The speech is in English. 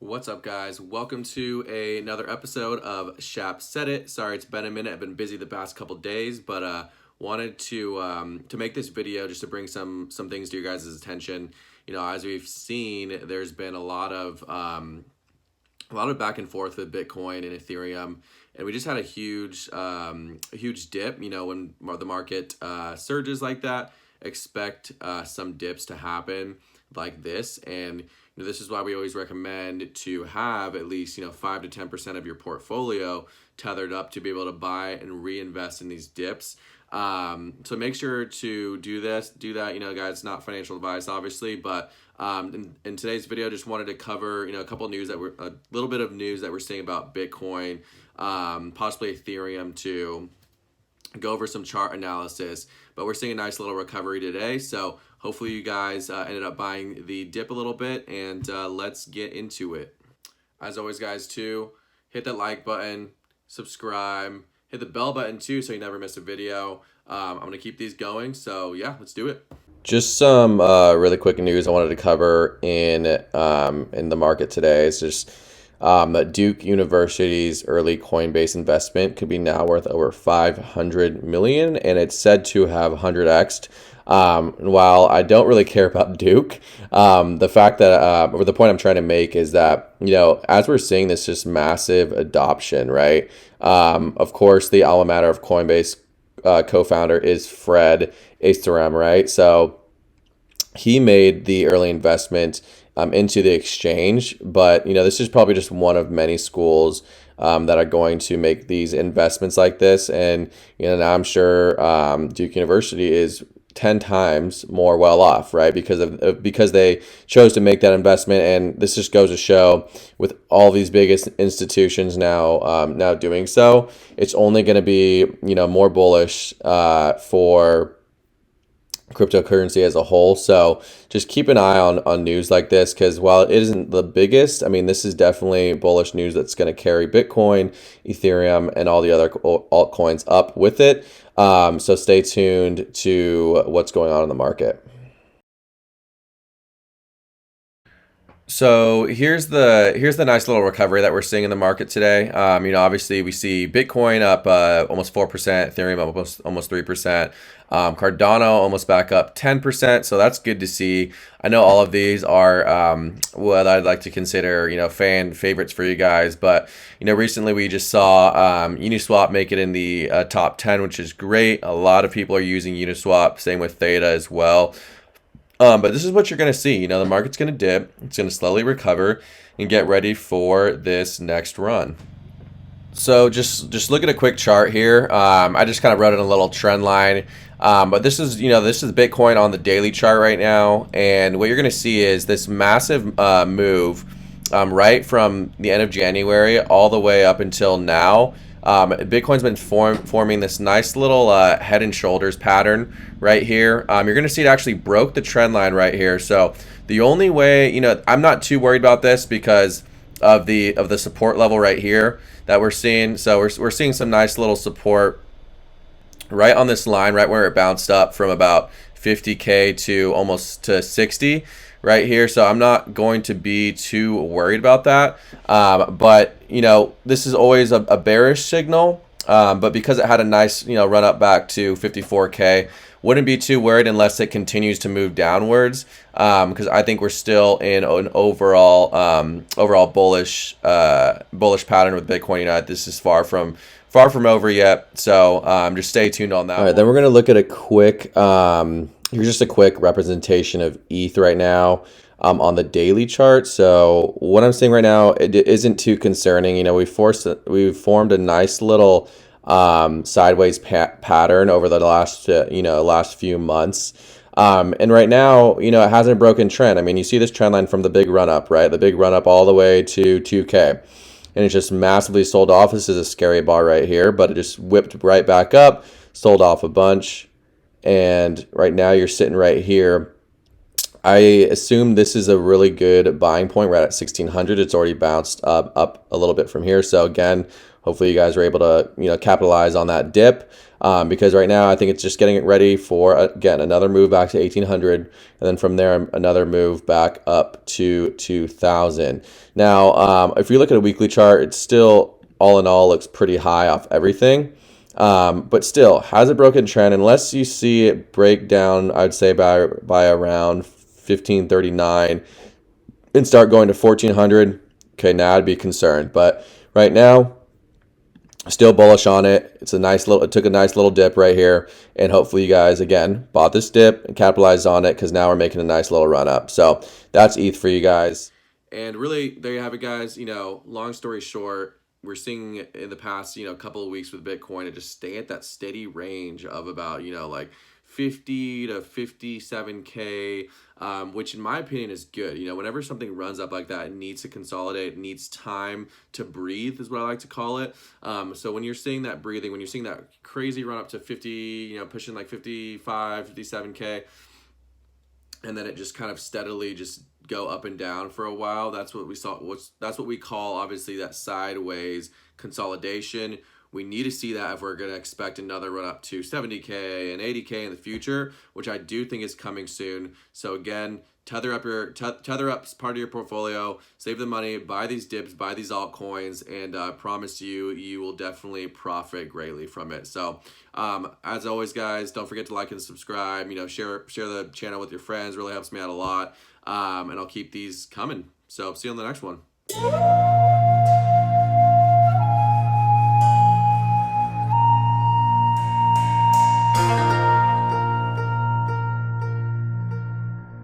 What's up, guys? Welcome to another episode of Shap Said It. Sorry, it's been a minute. I've been busy the past couple days, but wanted to make this video just to bring some things to your guys' attention. You know, as we've seen, there's been a lot of back and forth with Bitcoin and Ethereum, and we just had a huge dip. You know, when the market surges like that, expect some dips to happen like this. And this is why we always recommend to have at least 5 to 10% of your portfolio tethered up to be able to buy and reinvest in these dips. So make sure to do that. Guys, it's not financial advice, obviously, but in today's video, just wanted to cover a little bit of news that we're seeing about Bitcoin, possibly Ethereum too. Go over some chart analysis, but we're seeing a nice little recovery today. So hopefully you guys ended up buying the dip a little bit, and let's get into it. As always, guys, too, hit that like button, subscribe, hit the bell button too so you never miss a video. I'm going to keep these going. So yeah, let's do it. Just some really quick news I wanted to cover in the market today. It's just that Duke University's early Coinbase investment could be now worth over $500 million, and it's said to have 100x'd. While I don't really care about Duke, the fact that, or the point I'm trying to make is that, as we're seeing this just massive adoption, right? Of course, the alma mater of Coinbase co-founder is Fred Ethereum, right? So he made the early investment into the exchange, but this is probably just one of many schools that are going to make these investments like this. And now I'm sure Duke University is 10 times more well off, right? Because they chose to make that investment. And this just goes to show, with all these biggest institutions now doing so, it's only going to be more bullish for cryptocurrency as a whole. So just keep an eye on news like this, because while it isn't the biggest, this is definitely bullish news that's going to carry Bitcoin, Ethereum, and all the other altcoins up with it. So stay tuned to what's going on in the market. So here's the nice little recovery that we're seeing in the market today. Obviously we see Bitcoin up almost 4%, Ethereum up almost 3%, Cardano almost back up 10%. So that's good to see. I know all of these are what I'd like to consider fan favorites for you guys, but recently we just saw Uniswap make it in the top 10, which is great. A lot of people are using Uniswap. Same with Theta as well. But this is what you're going to see. The market's going to dip. It's going to slowly recover and get ready for this next run. So just look at a quick chart here. I just kind of wrote in a little trend line. But this is Bitcoin on the daily chart right now. And what you're going to see is this massive move right from the end of January all the way up until now. Bitcoin's been forming this nice little head and shoulders pattern right here. You're going to see it actually broke the trend line right here. So the only way, I'm not too worried about this because of the support level right here that we're seeing. So we're seeing some nice little support right on this line, right where it bounced up from about 50K to almost to 60 right here. So I'm not going to be too worried about that. But this is always a bearish signal. But because it had a nice, run up back to 54K, wouldn't be too worried unless it continues to move downwards. Because I think we're still in an overall bullish pattern with Bitcoin. This is far from over yet. So just stay tuned on that. All right, then we're going to look at a quick, here's just a quick representation of ETH right now on the daily chart. So what I'm seeing right now, it isn't too concerning. We've formed a nice little sideways pattern over the last few months. And right now, it hasn't broken trend. You see this trend line from the big run up, right? The big run up all the way to 2K. And it's just massively sold off. This is a scary bar right here, but it just whipped right back up, sold off a bunch. And right now you're sitting right here. I assume this is a really good buying point. We're at 1600. It's already bounced up a little bit from here. So again, hopefully you guys are able to, capitalize on that dip, because right now I think it's just getting ready for, again, another move back to 1800, and then from there another move back up to 2000. Now, if you look at a weekly chart, it's still all in all looks pretty high off everything. But still has a broken trend unless you see it break down, I'd say by around 1539 and start going to 1400. Okay, now I'd be concerned. But right now, still bullish on it. It took a nice little dip right here, and hopefully you guys again bought this dip and capitalized on it, because now we're making a nice little run up. So that's ETH for you guys. And really, there you have it, guys. Long story short, we're seeing in the past, couple of weeks with Bitcoin, it just stay at that steady range of about, like 50 to 57K, which in my opinion is good. Whenever something runs up like that, it needs to consolidate, it needs time to breathe, is what I like to call it. So when you're seeing that breathing, when you're seeing that crazy run up to 50, pushing like 55, 57K, and then it just kind of steadily just go up and down for a while. That's what we saw. That's what we call, obviously, that sideways consolidation. We need to see that if we're going to expect another run up to 70K and 80K in the future, which I do think is coming soon. So again, tether up part of your portfolio, save the money, buy these dips, buy these altcoins, and I promise you will definitely profit greatly from it. So as always, guys, don't forget to like and subscribe. Share the channel with your friends. Really helps me out a lot. And I'll keep these coming. So see you on the next one.